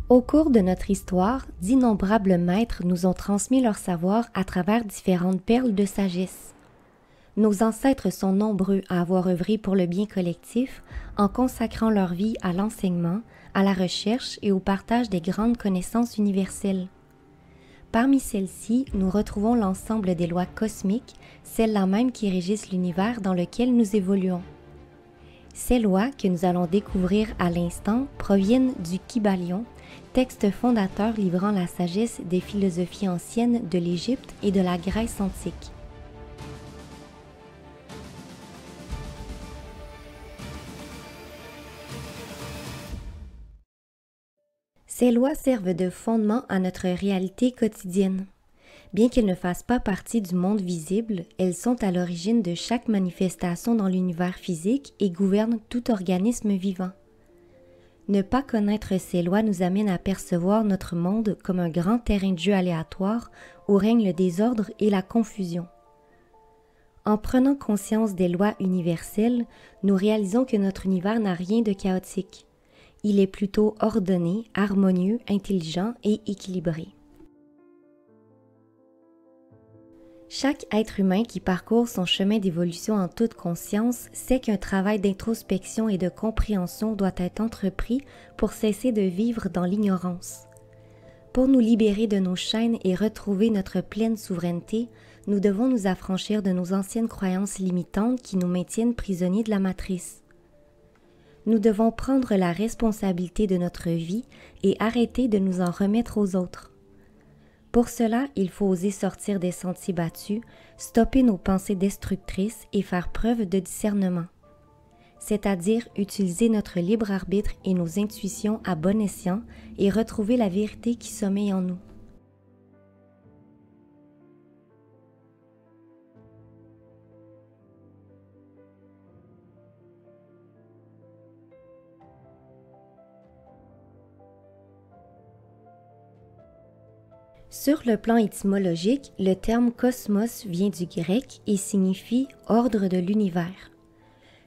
Au cours de notre histoire, d'innombrables maîtres nous ont transmis leur savoir à travers différentes perles de sagesse. Nos ancêtres sont nombreux à avoir œuvré pour le bien collectif en consacrant leur vie à l'enseignement, à la recherche et au partage des grandes connaissances universelles. Parmi celles-ci, nous retrouvons l'ensemble des lois cosmiques, celles-là même qui régissent l'univers dans lequel nous évoluons. Ces lois que nous allons découvrir à l'instant proviennent du Kybalion, texte fondateur livrant la sagesse des philosophies anciennes de l'Égypte et de la Grèce antique. Ces lois servent de fondement à notre réalité quotidienne. Bien qu'elles ne fassent pas partie du monde visible, elles sont à l'origine de chaque manifestation dans l'univers physique et gouvernent tout organisme vivant. Ne pas connaître ces lois nous amène à percevoir notre monde comme un grand terrain de jeu aléatoire où règne le désordre et la confusion. En prenant conscience des lois universelles, nous réalisons que notre univers n'a rien de chaotique. Il est plutôt ordonné, harmonieux, intelligent et équilibré. Chaque être humain qui parcourt son chemin d'évolution en toute conscience sait qu'un travail d'introspection et de compréhension doit être entrepris pour cesser de vivre dans l'ignorance. Pour nous libérer de nos chaînes et retrouver notre pleine souveraineté, nous devons nous affranchir de nos anciennes croyances limitantes qui nous maintiennent prisonniers de la matrice. Nous devons prendre la responsabilité de notre vie et arrêter de nous en remettre aux autres. Pour cela, il faut oser sortir des sentiers battus, stopper nos pensées destructrices et faire preuve de discernement, c'est-à-dire utiliser notre libre arbitre et nos intuitions à bon escient et retrouver la vérité qui sommeille en nous. Sur le plan étymologique, le terme cosmos vient du grec et signifie « ordre de l'univers ».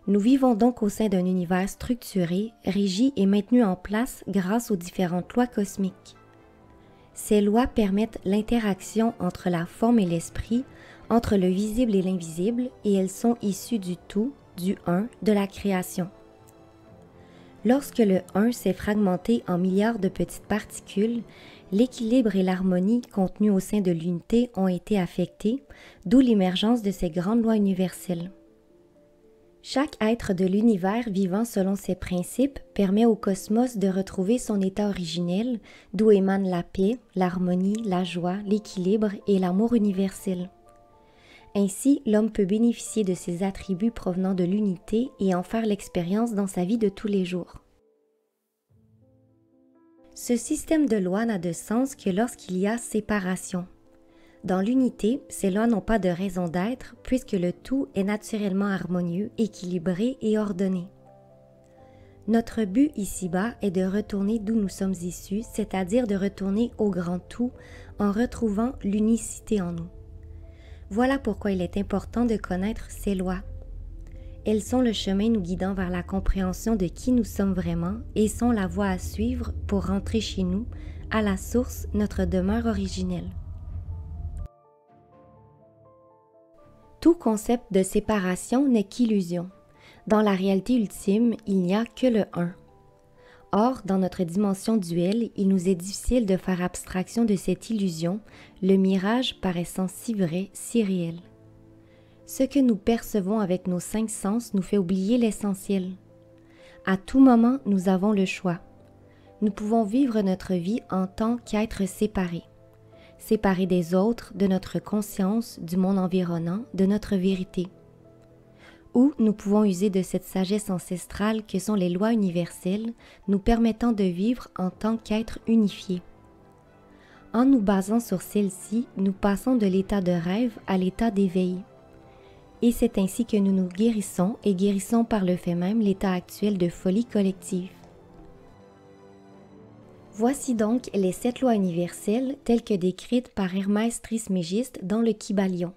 Nous vivons donc au sein d'un univers structuré, régi et maintenu en place grâce aux différentes lois cosmiques. Ces lois permettent l'interaction entre la forme et l'esprit, entre le visible et l'invisible, et elles sont issues du tout, du un, de la création. Lorsque le un s'est fragmenté en milliards de petites particules, l'équilibre et l'harmonie contenus au sein de l'unité ont été affectés, d'où l'émergence de ces grandes lois universelles. Chaque être de l'univers vivant selon ces principes permet au cosmos de retrouver son état originel, d'où émanent la paix, l'harmonie, la joie, l'équilibre et l'amour universel. Ainsi, l'homme peut bénéficier de ces attributs provenant de l'unité et en faire l'expérience dans sa vie de tous les jours. Ce système de lois n'a de sens que lorsqu'il y a séparation. Dans l'unité, ces lois n'ont pas de raison d'être puisque le tout est naturellement harmonieux, équilibré et ordonné. Notre but ici-bas est de retourner d'où nous sommes issus, c'est-à-dire de retourner au grand tout en retrouvant l'unicité en nous. Voilà pourquoi il est important de connaître ces lois. Elles sont le chemin nous guidant vers la compréhension de qui nous sommes vraiment et sont la voie à suivre pour rentrer chez nous, à la source, notre demeure originelle. Tout concept de séparation n'est qu'illusion. Dans la réalité ultime, il n'y a que le un. Or, dans notre dimension duelle, il nous est difficile de faire abstraction de cette illusion, le mirage paraissant si vrai, si réel. Ce que nous percevons avec nos 5 sens nous fait oublier l'essentiel. À tout moment, nous avons le choix. Nous pouvons vivre notre vie en tant qu'êtres séparés. Séparés des autres, de notre conscience, du monde environnant, de notre vérité. Ou nous pouvons user de cette sagesse ancestrale que sont les lois universelles, nous permettant de vivre en tant qu'êtres unifiés. En nous basant sur celles-ci, nous passons de l'état de rêve à l'état d'éveil. Et c'est ainsi que nous nous guérissons et guérissons par le fait même l'état actuel de folie collective. Voici donc les 7 lois universelles telles que décrites par Hermès Trismégiste dans le Kybalion.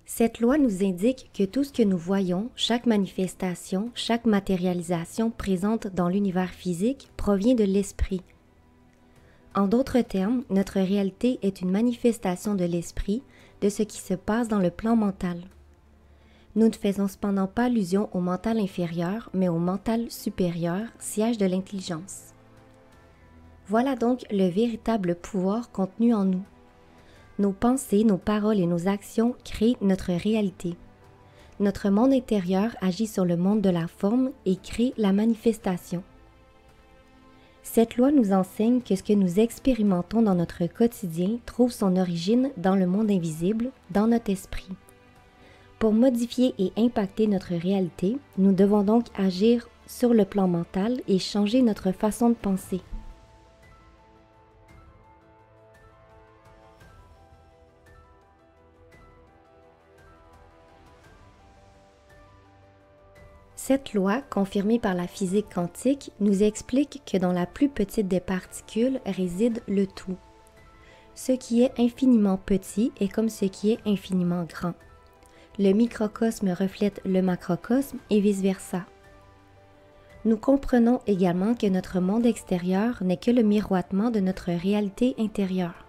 Cette loi nous indique que tout ce que nous voyons, chaque manifestation, chaque matérialisation présente dans l'univers physique provient de l'esprit. En d'autres termes, notre réalité est une manifestation de l'esprit, de ce qui se passe dans le plan mental. Nous ne faisons cependant pas allusion au mental inférieur, mais au mental supérieur, siège de l'intelligence. Voilà donc le véritable pouvoir contenu en nous. Nos pensées, nos paroles et nos actions créent notre réalité. Notre monde intérieur agit sur le monde de la forme et crée la manifestation. Cette loi nous enseigne que ce que nous expérimentons dans notre quotidien trouve son origine dans le monde invisible, dans notre esprit. Pour modifier et impacter notre réalité, nous devons donc agir sur le plan mental et changer notre façon de penser. Cette loi, confirmée par la physique quantique, nous explique que dans la plus petite des particules réside le tout. Ce qui est infiniment petit est comme ce qui est infiniment grand. Le microcosme reflète le macrocosme et vice-versa. Nous comprenons également que notre monde extérieur n'est que le miroitement de notre réalité intérieure.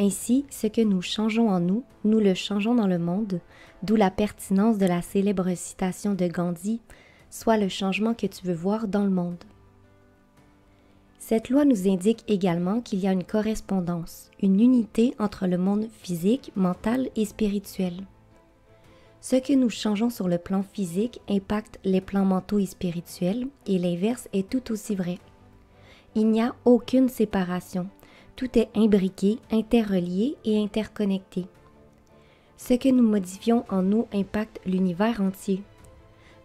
Ainsi, ce que nous changeons en nous, nous le changeons dans le monde, d'où la pertinence de la célèbre citation de Gandhi, « Sois le changement que tu veux voir dans le monde ». Cette loi nous indique également qu'il y a une correspondance, une unité entre le monde physique, mental et spirituel. Ce que nous changeons sur le plan physique impacte les plans mentaux et spirituels, et l'inverse est tout aussi vrai. Il n'y a aucune séparation. Tout est imbriqué, interrelié et interconnecté. Ce que nous modifions en nous impacte l'univers entier.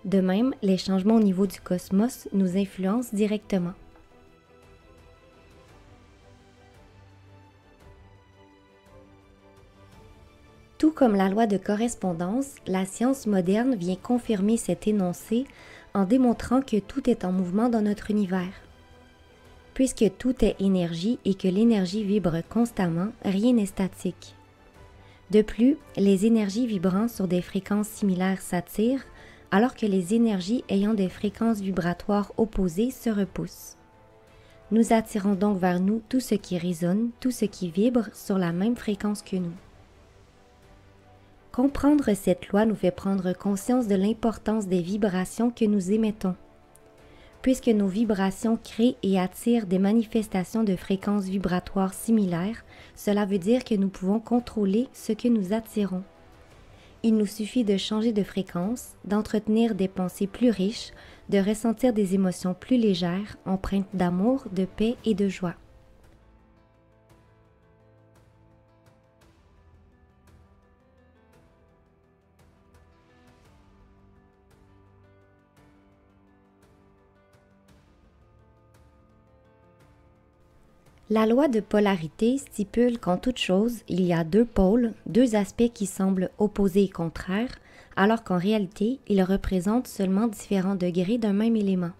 De même, les changements au niveau du cosmos nous influencent directement. Tout comme la loi de correspondance, la science moderne vient confirmer cet énoncé en démontrant que tout est en mouvement dans notre univers. Puisque tout est énergie et que l'énergie vibre constamment, rien n'est statique. De plus, les énergies vibrant sur des fréquences similaires s'attirent, alors que les énergies ayant des fréquences vibratoires opposées se repoussent. Nous attirons donc vers nous tout ce qui résonne, tout ce qui vibre sur la même fréquence que nous. Comprendre cette loi nous fait prendre conscience de l'importance des vibrations que nous émettons. Puisque nos vibrations créent et attirent des manifestations de fréquences vibratoires similaires, cela veut dire que nous pouvons contrôler ce que nous attirons. Il nous suffit de changer de fréquence, d'entretenir des pensées plus riches, de ressentir des émotions plus légères, empreintes d'amour, de paix et de joie. La loi de polarité stipule qu'en toute chose, il y a deux pôles, deux aspects qui semblent opposés et contraires, alors qu'en réalité, ils représentent seulement différents degrés d'un même élément.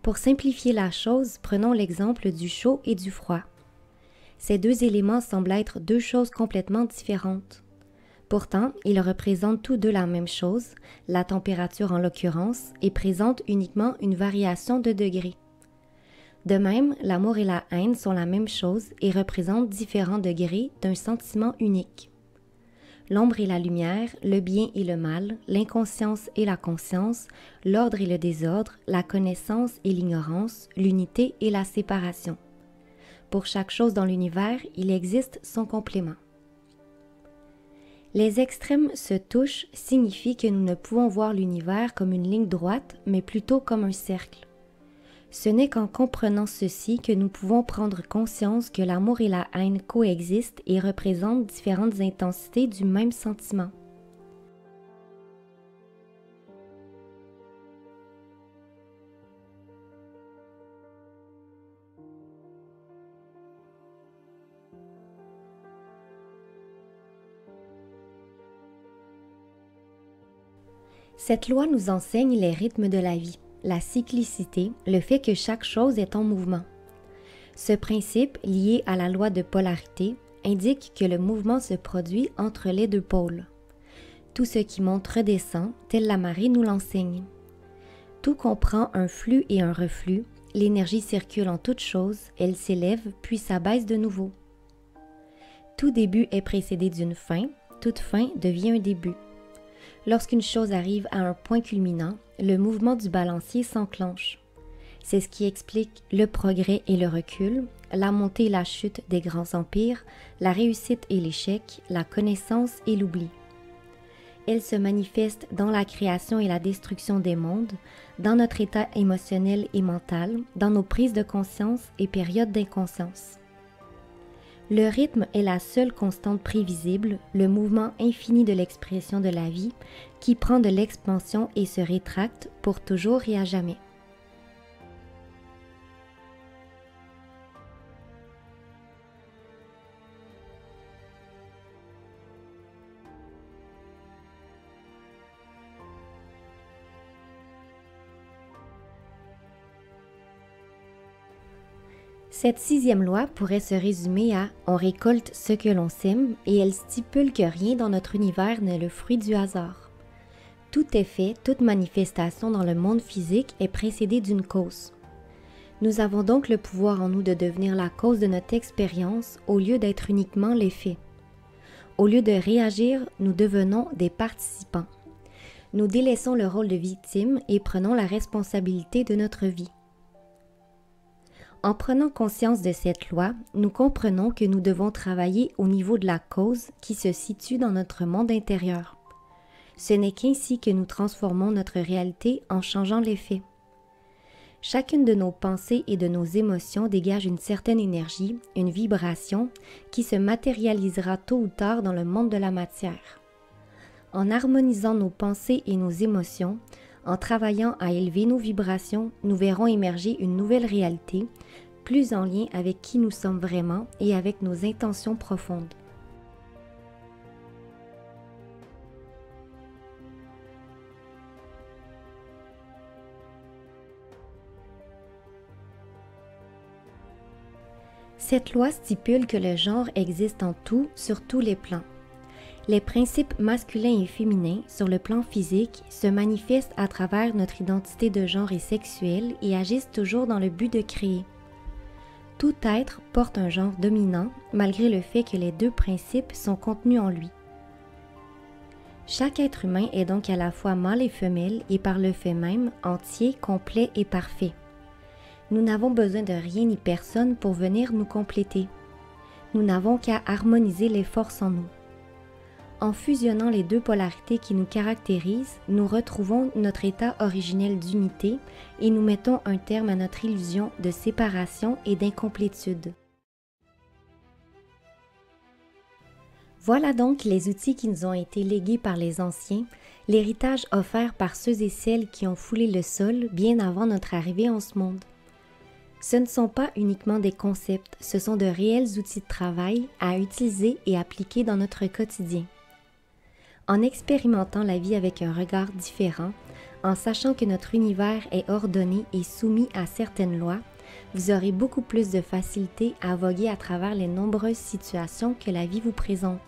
Pour simplifier la chose, prenons l'exemple du chaud et du froid. Ces deux éléments semblent être deux choses complètement différentes. Pourtant, ils représentent tous deux la même chose, la température en l'occurrence, et présentent uniquement une variation de degrés. De même, l'amour et la haine sont la même chose et représentent différents degrés d'un sentiment unique. L'ombre et la lumière, le bien et le mal, l'inconscience et la conscience, l'ordre et le désordre, la connaissance et l'ignorance, l'unité et la séparation. Pour chaque chose dans l'univers, il existe son complément. Les extrêmes se touchent signifie que nous ne pouvons voir l'univers comme une ligne droite, mais plutôt comme un cercle. Ce n'est qu'en comprenant ceci que nous pouvons prendre conscience que l'amour et la haine coexistent et représentent différentes intensités du même sentiment. Cette loi nous enseigne les rythmes de la vie. La cyclicité, le fait que chaque chose est en mouvement. Ce principe, lié à la loi de polarité, indique que le mouvement se produit entre les deux pôles. Tout ce qui monte redescend, tel la marée nous l'enseigne. Tout comprend un flux et un reflux, l'énergie circule en toutes choses, elle s'élève puis s'abaisse de nouveau. Tout début est précédé d'une fin, toute fin devient un début. Lorsqu'une chose arrive à un point culminant, le mouvement du balancier s'enclenche. C'est ce qui explique le progrès et le recul, la montée et la chute des grands empires, la réussite et l'échec, la connaissance et l'oubli. Elle se manifeste dans la création et la destruction des mondes, dans notre état émotionnel et mental, dans nos prises de conscience et périodes d'inconscience. Le rythme est la seule constante prévisible, le mouvement infini de l'expression de la vie qui prend de l'expansion et se rétracte pour toujours et à jamais. Cette sixième loi pourrait se résumer à « on récolte ce que l'on sème » et elle stipule que rien dans notre univers n'est le fruit du hasard. Tout effet, toute manifestation dans le monde physique est précédée d'une cause. Nous avons donc le pouvoir en nous de devenir la cause de notre expérience au lieu d'être uniquement l'effet. Au lieu de réagir, nous devenons des participants. Nous délaissons le rôle de victime et prenons la responsabilité de notre vie. En prenant conscience de cette loi, nous comprenons que nous devons travailler au niveau de la cause qui se situe dans notre monde intérieur. Ce n'est qu'ainsi que nous transformons notre réalité en changeant l'effet. Chacune de nos pensées et de nos émotions dégage une certaine énergie, une vibration, qui se matérialisera tôt ou tard dans le monde de la matière. En harmonisant nos pensées et nos émotions, en travaillant à élever nos vibrations, nous verrons émerger une nouvelle réalité, plus en lien avec qui nous sommes vraiment et avec nos intentions profondes. Cette loi stipule que le genre existe en tout, sur tous les plans. Les principes masculins et féminins sur le plan physique se manifestent à travers notre identité de genre et sexuelle et agissent toujours dans le but de créer. Tout être porte un genre dominant malgré le fait que les deux principes sont contenus en lui. Chaque être humain est donc à la fois mâle et femelle et par le fait même entier, complet et parfait. Nous n'avons besoin de rien ni personne pour venir nous compléter. Nous n'avons qu'à harmoniser les forces en nous. En fusionnant les deux polarités qui nous caractérisent, nous retrouvons notre état originel d'unité et nous mettons un terme à notre illusion de séparation et d'incomplétude. Voilà donc les outils qui nous ont été légués par les anciens, l'héritage offert par ceux et celles qui ont foulé le sol bien avant notre arrivée en ce monde. Ce ne sont pas uniquement des concepts, ce sont de réels outils de travail à utiliser et appliquer dans notre quotidien. En expérimentant la vie avec un regard différent, en sachant que notre univers est ordonné et soumis à certaines lois, vous aurez beaucoup plus de facilité à voguer à travers les nombreuses situations que la vie vous présente.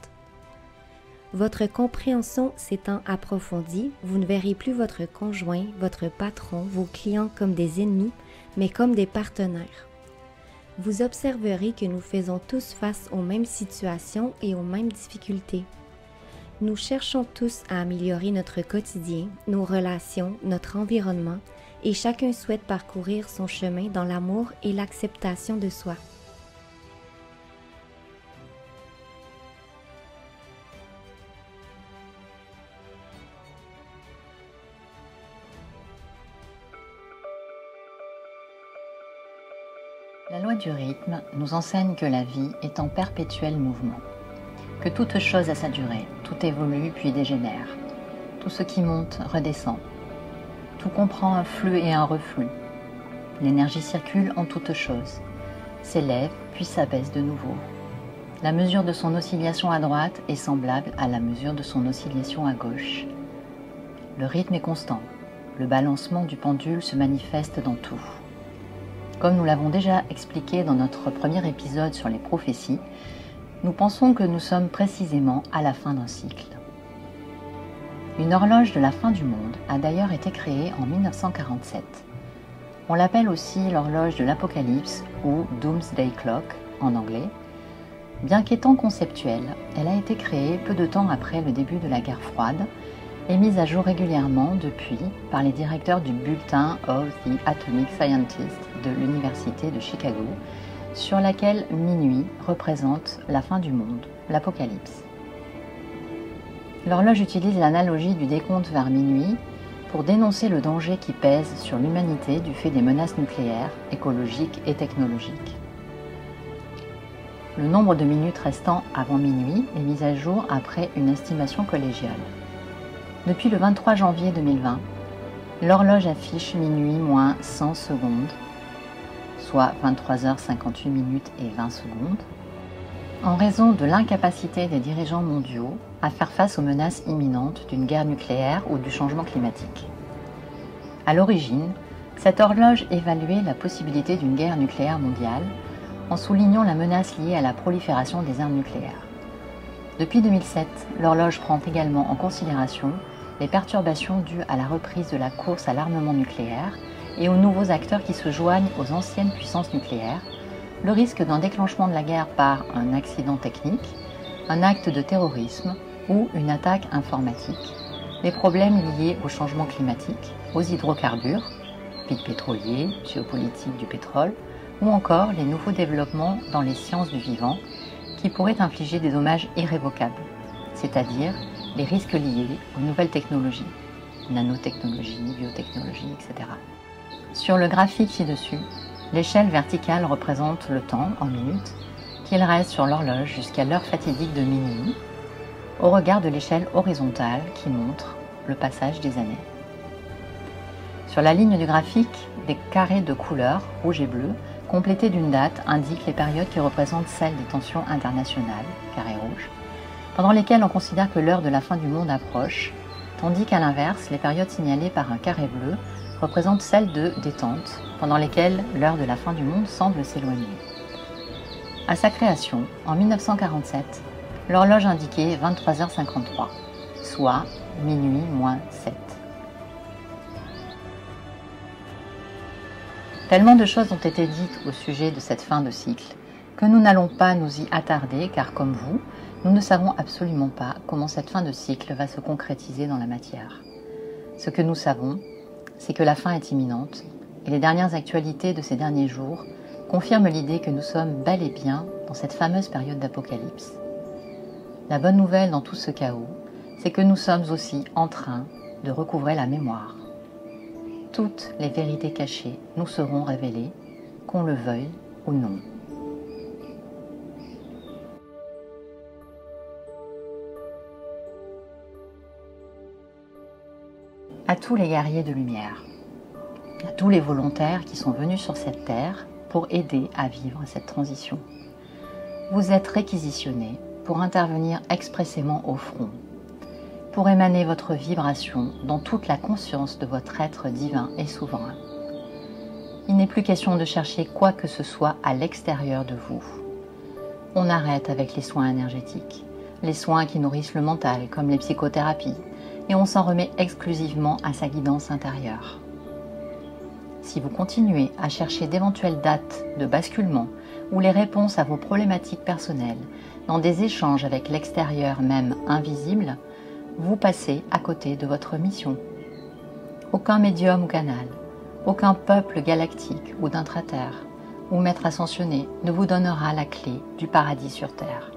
Votre compréhension s'étant approfondie, vous ne verrez plus votre conjoint, votre patron, vos clients comme des ennemis, mais comme des partenaires. Vous observerez que nous faisons tous face aux mêmes situations et aux mêmes difficultés. Nous cherchons tous à améliorer notre quotidien, nos relations, notre environnement, et chacun souhaite parcourir son chemin dans l'amour et l'acceptation de soi. La loi du rythme nous enseigne que la vie est en perpétuel mouvement, que toute chose a sa durée, tout évolue puis dégénère, tout ce qui monte redescend, tout comprend un flux et un reflux. L'énergie circule en toutes choses, s'élève puis s'abaisse de nouveau. La mesure de son oscillation à droite est semblable à la mesure de son oscillation à gauche. Le rythme est constant, le balancement du pendule se manifeste dans tout. Comme nous l'avons déjà expliqué dans notre premier épisode sur les prophéties, nous pensons que nous sommes précisément à la fin d'un cycle. Une horloge de la fin du monde a d'ailleurs été créée en 1947. On l'appelle aussi l'horloge de l'Apocalypse ou Doomsday Clock en anglais. Bien qu'étant conceptuelle, elle a été créée peu de temps après le début de la guerre froide et mise à jour régulièrement depuis par les directeurs du Bulletin of the Atomic Scientists de l'Université de Chicago, sur laquelle minuit représente la fin du monde, l'Apocalypse. L'horloge utilise l'analogie du décompte vers minuit pour dénoncer le danger qui pèse sur l'humanité du fait des menaces nucléaires, écologiques et technologiques. Le nombre de minutes restant avant minuit est mis à jour après une estimation collégiale. Depuis le 23 janvier 2020, l'horloge affiche minuit moins 100 secondes, soit 23h58 minutes et 20 secondes, en raison de l'incapacité des dirigeants mondiaux à faire face aux menaces imminentes d'une guerre nucléaire ou du changement climatique. À l'origine, cette horloge évaluait la possibilité d'une guerre nucléaire mondiale en soulignant la menace liée à la prolifération des armes nucléaires. Depuis 2007, l'horloge prend également en considération les perturbations dues à la reprise de la course à l'armement nucléaire et aux nouveaux acteurs qui se joignent aux anciennes puissances nucléaires, le risque d'un déclenchement de la guerre par un accident technique, un acte de terrorisme ou une attaque informatique, les problèmes liés au changement climatique, aux hydrocarbures, pics pétroliers, géopolitique du pétrole, ou encore les nouveaux développements dans les sciences du vivant qui pourraient infliger des dommages irrévocables, c'est-à-dire les risques liés aux nouvelles technologies, nanotechnologie, biotechnologie, etc. Sur le graphique ci-dessus, l'échelle verticale représente le temps en minutes qu'il reste sur l'horloge jusqu'à l'heure fatidique de minuit, au regard de l'échelle horizontale qui montre le passage des années. Sur la ligne du graphique, des carrés de couleurs rouge et bleu complétés d'une date indiquent les périodes qui représentent celles des tensions internationales, carré rouge, pendant lesquelles on considère que l'heure de la fin du monde approche, tandis qu'à l'inverse, les périodes signalées par un carré bleu représentent celles de détente, pendant lesquelles l'heure de la fin du monde semble s'éloigner. À sa création, en 1947, l'horloge indiquait 23h53, soit minuit moins 7. Tellement de choses ont été dites au sujet de cette fin de cycle que nous n'allons pas nous y attarder car comme vous, nous ne savons absolument pas comment cette fin de cycle va se concrétiser dans la matière. Ce que nous savons, c'est que la fin est imminente et les dernières actualités de ces derniers jours confirment l'idée que nous sommes bel et bien dans cette fameuse période d'apocalypse. La bonne nouvelle dans tout ce chaos, c'est que nous sommes aussi en train de recouvrer la mémoire. Toutes les vérités cachées nous seront révélées, qu'on le veuille ou non. À tous les guerriers de lumière, à tous les volontaires qui sont venus sur cette terre pour aider à vivre cette transition. Vous êtes réquisitionnés pour intervenir expressément au front, pour émaner votre vibration dans toute la conscience de votre être divin et souverain. Il n'est plus question de chercher quoi que ce soit à l'extérieur de vous. On arrête avec les soins énergétiques, les soins qui nourrissent le mental comme les psychothérapies, et on s'en remet exclusivement à sa guidance intérieure. Si vous continuez à chercher d'éventuelles dates de basculement ou les réponses à vos problématiques personnelles dans des échanges avec l'extérieur même invisible, vous passez à côté de votre mission. Aucun médium ou canal, aucun peuple galactique ou d'intraterre ou maître ascensionné ne vous donnera la clé du paradis sur Terre.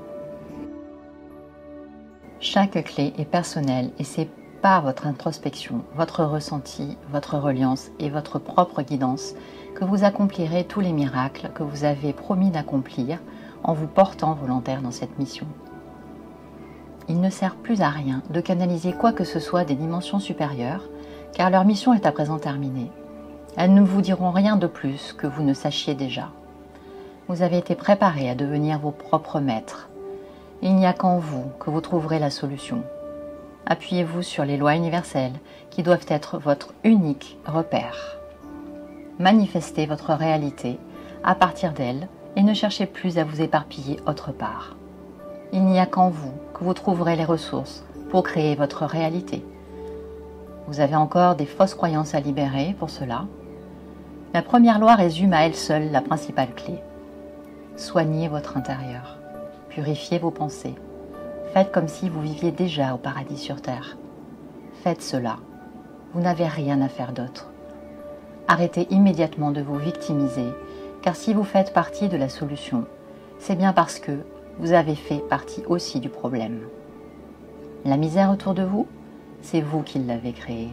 Chaque clé est personnelle et c'est par votre introspection, votre ressenti, votre reliance et votre propre guidance que vous accomplirez tous les miracles que vous avez promis d'accomplir en vous portant volontaire dans cette mission. Il ne sert plus à rien de canaliser quoi que ce soit des dimensions supérieures, car leur mission est à présent terminée. Elles ne vous diront rien de plus que vous ne sachiez déjà. Vous avez été préparés à devenir vos propres maîtres. Il n'y a qu'en vous que vous trouverez la solution. Appuyez-vous sur les lois universelles qui doivent être votre unique repère. Manifestez votre réalité à partir d'elle et ne cherchez plus à vous éparpiller autre part. Il n'y a qu'en vous que vous trouverez les ressources pour créer votre réalité, Vous avez encore des fausses croyances à libérer pour cela. La première loi résume à elle seule la principale clé. Soignez votre intérieur. Purifiez vos pensées. Faites comme si vous viviez déjà au paradis sur terre. Faites cela. Vous n'avez rien à faire d'autre. Arrêtez immédiatement de vous victimiser, car si vous faites partie de la solution, c'est bien parce que vous avez fait partie aussi du problème. La misère autour de vous, c'est vous qui l'avez créée.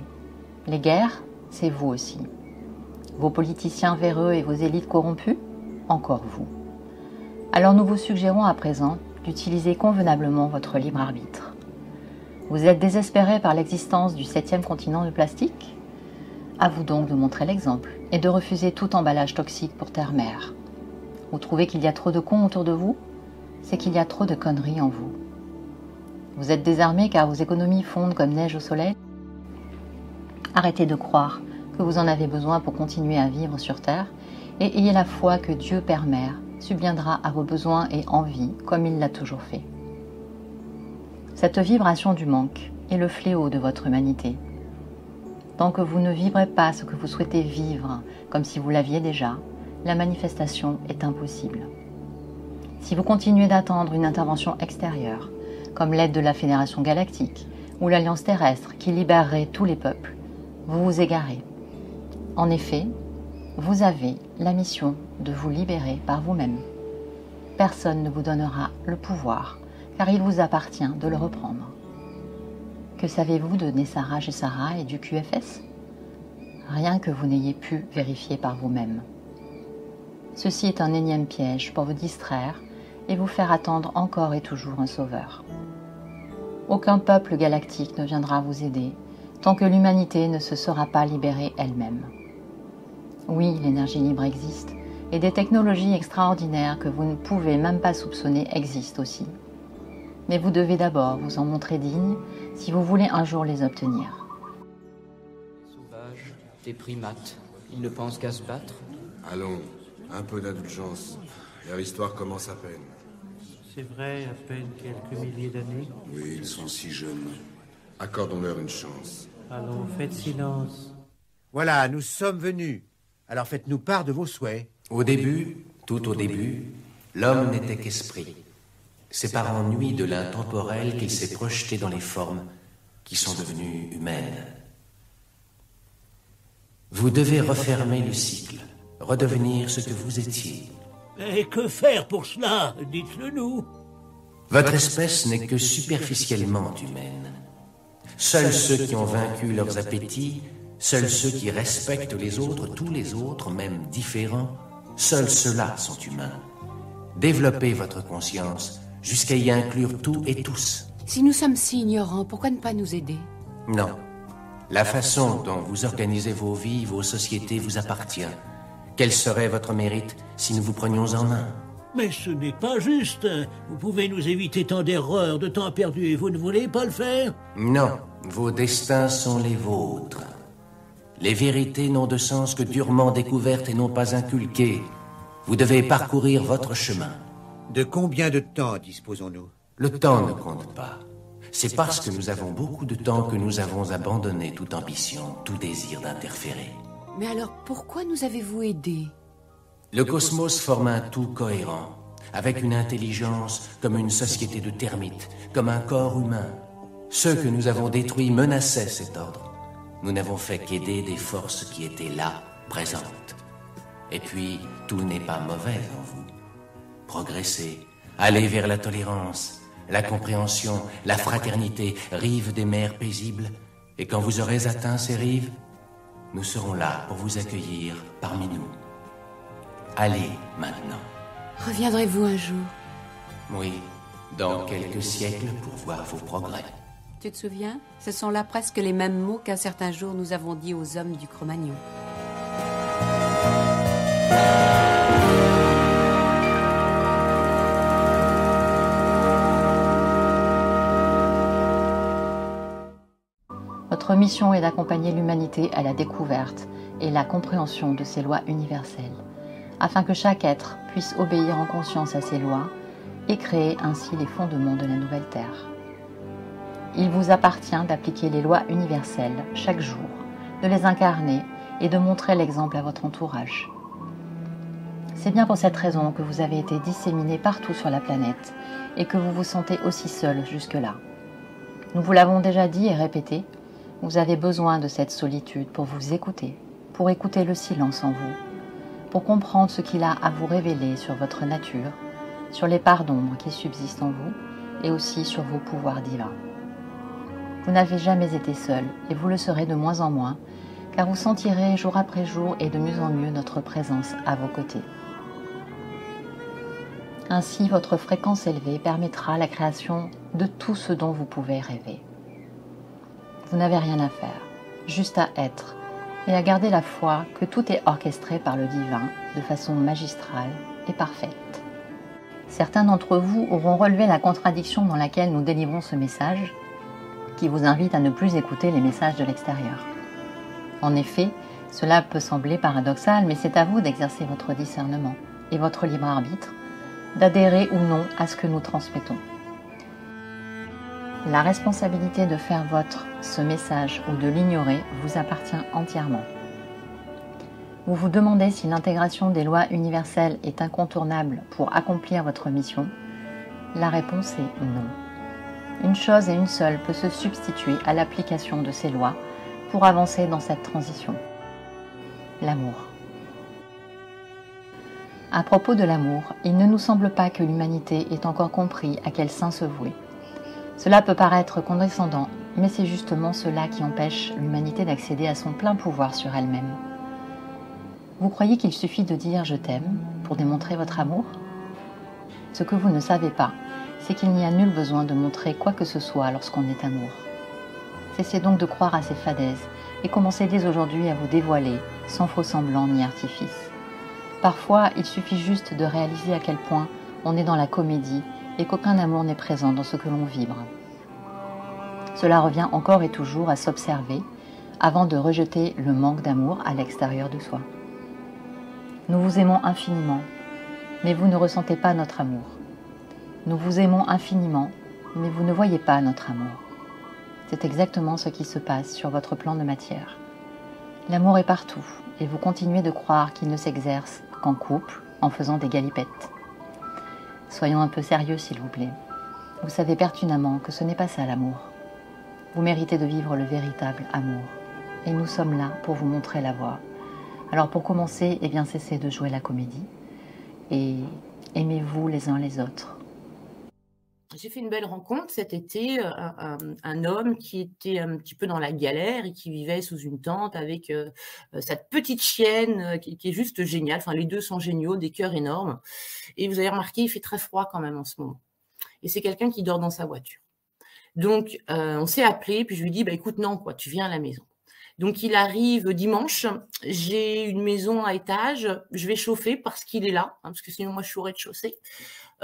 Les guerres, c'est vous aussi. Vos politiciens véreux et vos élites corrompues, encore vous. Alors nous vous suggérons à présent d'utiliser convenablement votre libre arbitre. Vous êtes désespéré par l'existence du 7e continent de plastique ? À vous donc de montrer l'exemple et de refuser tout emballage toxique pour terre-mer. Vous trouvez qu'il y a trop de cons autour de vous ? C'est qu'il y a trop de conneries en vous. Vous êtes désarmé car vos économies fondent comme neige au soleil ? Arrêtez de croire que vous en avez besoin pour continuer à vivre sur Terre et ayez la foi que Dieu Père Mère subviendra à vos besoins et envies comme il l'a toujours fait. Cette vibration du manque est le fléau de votre humanité. Tant que vous ne vibrez pas ce que vous souhaitez vivre comme si vous l'aviez déjà, la manifestation est impossible. Si vous continuez d'attendre une intervention extérieure, comme l'aide de la Fédération Galactique ou l'Alliance Terrestre qui libérerait tous les peuples, vous vous égarez. En effet, vous avez la mission de vous libérer par vous-même. Personne ne vous donnera le pouvoir, car il vous appartient de le reprendre. Que savez-vous de Nessara Gessara et du QFS ? Rien que vous n'ayez pu vérifier par vous-même. Ceci est un énième piège pour vous distraire et vous faire attendre encore et toujours un sauveur. Aucun peuple galactique ne viendra vous aider tant que l'humanité ne se sera pas libérée elle-même. Oui, l'énergie libre existe et des technologies extraordinaires que vous ne pouvez même pas soupçonner existent aussi. Mais vous devez d'abord vous en montrer digne si vous voulez un jour les obtenir. Les sauvages, des primates, ils ne pensent qu'à se battre. Allons, un peu d'indulgence. Leur histoire commence à peine. C'est vrai, à peine quelques milliers d'années. Oui, ils sont si jeunes. Accordons-leur une chance. Allons, faites silence. Voilà, nous sommes venus. Alors faites-nous part de vos souhaits. Au début, tout au début, l'homme n'était qu'esprit. C'est par ennui de l'intemporel qu'il s'est projeté dans les formes qui sont devenues humaines. Vous devez refermer le cycle, redevenir ce que vous étiez. Et que faire pour cela? Dites-le nous. Votre espèce n'est que superficiellement humaine. Seuls ceux qui ont vaincu leurs appétits, seuls ceux qui respectent les autres, tous les autres, même différents, seuls ceux-là sont humains. Développez votre conscience jusqu'à y inclure tout et tous. Si nous sommes si ignorants, pourquoi ne pas nous aider? Non. La façon dont vous organisez vos vies, vos sociétés vous appartient. Quel serait votre mérite si nous vous prenions en main? Mais ce n'est pas juste. Vous pouvez nous éviter tant d'erreurs, de temps perdu, et vous ne voulez pas le faire? Non, vos destins sont les vôtres. Les vérités n'ont de sens que durement découvertes et non pas inculquées. Vous devez parcourir votre chemin. De combien de temps disposons-nous? Le temps ne compte pas. C'est parce que nous avons beaucoup de temps que nous avons abandonné toute ambition, tout désir d'interférer. Mais alors, pourquoi nous avez-vous aidés? Le cosmos forme un tout cohérent, avec une intelligence comme une société de termites, comme un corps humain. Ceux que nous avons détruits menaçaient cet ordre. Nous n'avons fait qu'aider des forces qui étaient là, présentes. Et puis, tout n'est pas mauvais en vous. Progressez, allez vers la tolérance, la compréhension, la fraternité, rives des mers paisibles. Et quand vous aurez atteint ces rives, nous serons là pour vous accueillir parmi nous. Allez maintenant. Reviendrez-vous un jour? Oui, dans quelques siècles pour voir vos progrès. Tu te souviens? Ce sont là presque les mêmes mots qu'un certain jour nous avons dit aux hommes du Cro-Magnon. Votre mission est d'accompagner l'humanité à la découverte et la compréhension de ces lois universelles, afin que chaque être puisse obéir en conscience à ces lois et créer ainsi les fondements de la nouvelle Terre. Il vous appartient d'appliquer les lois universelles chaque jour, de les incarner et de montrer l'exemple à votre entourage. C'est bien pour cette raison que vous avez été disséminé partout sur la planète et que vous vous sentez aussi seul jusque-là. Nous vous l'avons déjà dit et répété, vous avez besoin de cette solitude pour vous écouter, pour écouter le silence en vous, pour comprendre ce qu'il a à vous révéler sur votre nature, sur les parts d'ombre qui subsistent en vous et aussi sur vos pouvoirs divins. Vous n'avez jamais été seul et vous le serez de moins en moins, car vous sentirez jour après jour et de mieux en mieux notre présence à vos côtés. Ainsi, votre fréquence élevée permettra la création de tout ce dont vous pouvez rêver. Vous n'avez rien à faire, juste à être et à garder la foi que tout est orchestré par le divin de façon magistrale et parfaite. Certains d'entre vous auront relevé la contradiction dans laquelle nous délivrons ce message, qui vous invite à ne plus écouter les messages de l'extérieur. En effet, cela peut sembler paradoxal, mais c'est à vous d'exercer votre discernement et votre libre arbitre, d'adhérer ou non à ce que nous transmettons. La responsabilité de faire vôtre ce message ou de l'ignorer vous appartient entièrement. Vous vous demandez si l'intégration des lois universelles est incontournable pour accomplir votre mission. La réponse est non. Une chose et une seule peut se substituer à l'application de ces lois pour avancer dans cette transition. L'amour. À propos de l'amour, il ne nous semble pas que l'humanité ait encore compris à quel saint se vouer. Cela peut paraître condescendant, mais c'est justement cela qui empêche l'humanité d'accéder à son plein pouvoir sur elle-même. Vous croyez qu'il suffit de dire « je t'aime » pour démontrer votre amour? Ce que vous ne savez pas, c'est qu'il n'y a nul besoin de montrer quoi que ce soit lorsqu'on est amour. Cessez donc de croire à ces fadaises et commencez dès aujourd'hui à vous dévoiler, sans faux semblant ni artifice. Parfois, il suffit juste de réaliser à quel point on est dans la comédie et qu'aucun amour n'est présent dans ce que l'on vibre. Cela revient encore et toujours à s'observer avant de rejeter le manque d'amour à l'extérieur de soi. Nous vous aimons infiniment, mais vous ne ressentez pas notre amour. Nous vous aimons infiniment, mais vous ne voyez pas notre amour. C'est exactement ce qui se passe sur votre plan de matière. L'amour est partout, et vous continuez de croire qu'il ne s'exerce qu'en couple, en faisant des galipettes. Soyons un peu sérieux, s'il vous plaît. Vous savez pertinemment que ce n'est pas ça l'amour. Vous méritez de vivre le véritable amour. Et nous sommes là pour vous montrer la voie. Alors pour commencer, cessez de jouer la comédie. Et aimez-vous les uns les autres. J'ai fait une belle rencontre cet été, un homme qui était un petit peu dans la galère et qui vivait sous une tente avec sa petite chienne qui est juste géniale. Enfin, les deux sont géniaux, des cœurs énormes. Et vous avez remarqué, il fait très froid quand même en ce moment. Et c'est quelqu'un qui dort dans sa voiture. Donc, on s'est appelé, puis je lui dis, écoute, non, quoi, tu viens à la maison. Donc, il arrive dimanche, j'ai une maison à étage, je vais chauffer parce qu'il est là, parce que sinon, moi, je suis au rez-de-chaussée.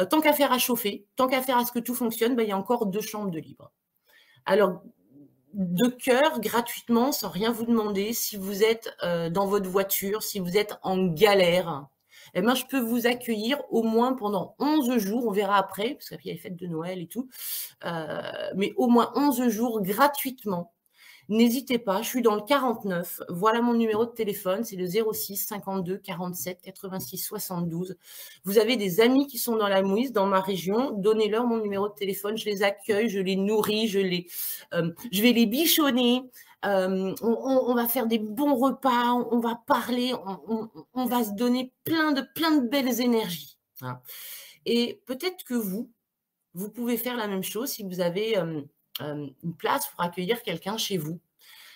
Tant qu'à faire à chauffer, tant qu'à faire à ce que tout fonctionne, il y a encore 2 chambres de libre. Alors, de cœur, gratuitement, sans rien vous demander, si vous êtes dans votre voiture, si vous êtes en galère, je peux vous accueillir au moins pendant 11 jours, on verra après, parce qu'il y a les fêtes de Noël et tout, mais au moins 11 jours gratuitement. N'hésitez pas, je suis dans le 49. Voilà mon numéro de téléphone, c'est le 06 52 47 86 72. Vous avez des amis qui sont dans la mouise, dans ma région, donnez-leur mon numéro de téléphone, je les accueille, je les nourris, je vais les bichonner. On va faire des bons repas, on va parler, on va se donner plein de belles énergies. Hein. Et peut-être que vous pouvez faire la même chose si vous avez une place pour accueillir quelqu'un chez vous.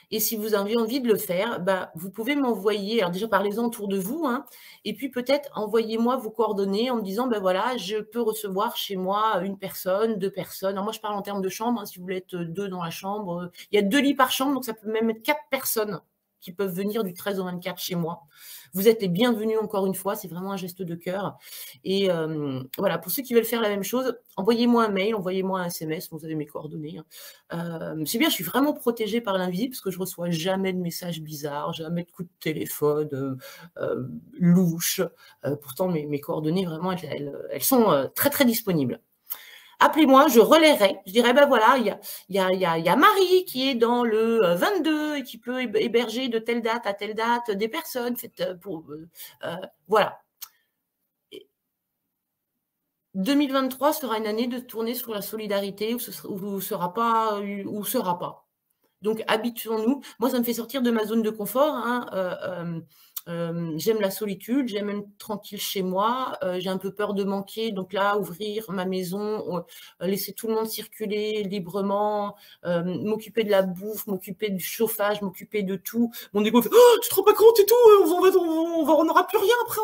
Et si vous avez envie de le faire, vous pouvez m'envoyer, alors déjà parlez-en autour de vous, hein, et puis peut-être envoyez-moi vos coordonnées en me disant, voilà, je peux recevoir chez moi 1 personne, 2 personnes. Alors moi, je parle en termes de chambre, hein, si vous voulez être 2 dans la chambre. Il y a 2 lits par chambre, donc ça peut même être 4 personnes qui peuvent venir du 13 au 24 chez moi. Vous êtes les bienvenus encore une fois, c'est vraiment un geste de cœur. Et voilà, pour ceux qui veulent faire la même chose, envoyez-moi un mail, envoyez-moi un SMS, vous avez mes coordonnées. C'est bien, je suis vraiment protégée par l'invisible parce que je reçois jamais de messages bizarres, jamais de coups de téléphone louches. Pourtant, mes coordonnées, vraiment, elles sont très, très disponibles. appelez-moi, je relayerai. Je dirais, ben voilà, il y a Marie qui est dans le 22 et qui peut héberger de telle date à telle date des personnes. Voilà. 2023 sera une année de tournée sur la solidarité ou sera pas. Donc, habituons-nous. Moi, ça me fait sortir de ma zone de confort. Hein. J'aime la solitude, j'aime être tranquille chez moi, j'ai un peu peur de manquer, donc là, ouvrir ma maison, laisser tout le monde circuler librement, m'occuper de la bouffe, m'occuper du chauffage, m'occuper de tout. Mon égo fait « Oh, tu te rends pas compte et tout, on n'aura plus rien après !»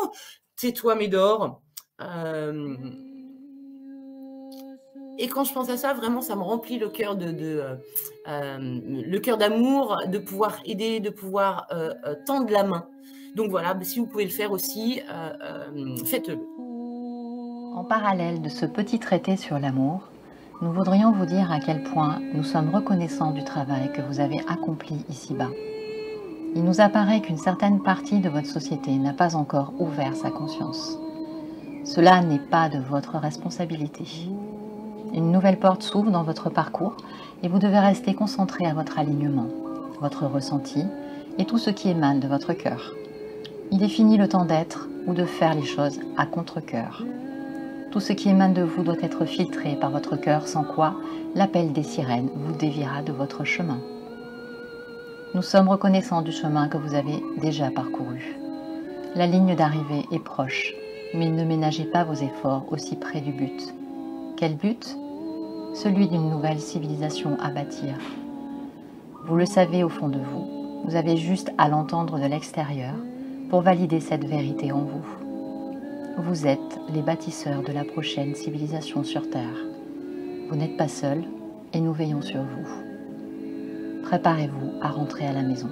Tais-toi, Médor. Et quand je pense à ça, vraiment, ça me remplit le cœur le cœur d'amour, de pouvoir aider, de pouvoir tendre la main. Donc voilà, si vous pouvez le faire aussi, faites-le. En parallèle de ce petit traité sur l'amour, nous voudrions vous dire à quel point nous sommes reconnaissants du travail que vous avez accompli ici-bas. Il nous apparaît qu'une certaine partie de votre société n'a pas encore ouvert sa conscience. Cela n'est pas de votre responsabilité. Une nouvelle porte s'ouvre dans votre parcours et vous devez rester concentré à votre alignement, votre ressenti et tout ce qui émane de votre cœur. Il est fini le temps d'être ou de faire les choses à contre-cœur. Tout ce qui émane de vous doit être filtré par votre cœur, sans quoi l'appel des sirènes vous déviera de votre chemin. Nous sommes reconnaissants du chemin que vous avez déjà parcouru. La ligne d'arrivée est proche, mais ne ménagez pas vos efforts aussi près du but. Quel but ? Celui d'une nouvelle civilisation à bâtir. Vous le savez au fond de vous, vous avez juste à l'entendre de l'extérieur pour valider cette vérité en vous. Vous êtes les bâtisseurs de la prochaine civilisation sur Terre. Vous n'êtes pas seuls et nous veillons sur vous. Préparez-vous à rentrer à la maison.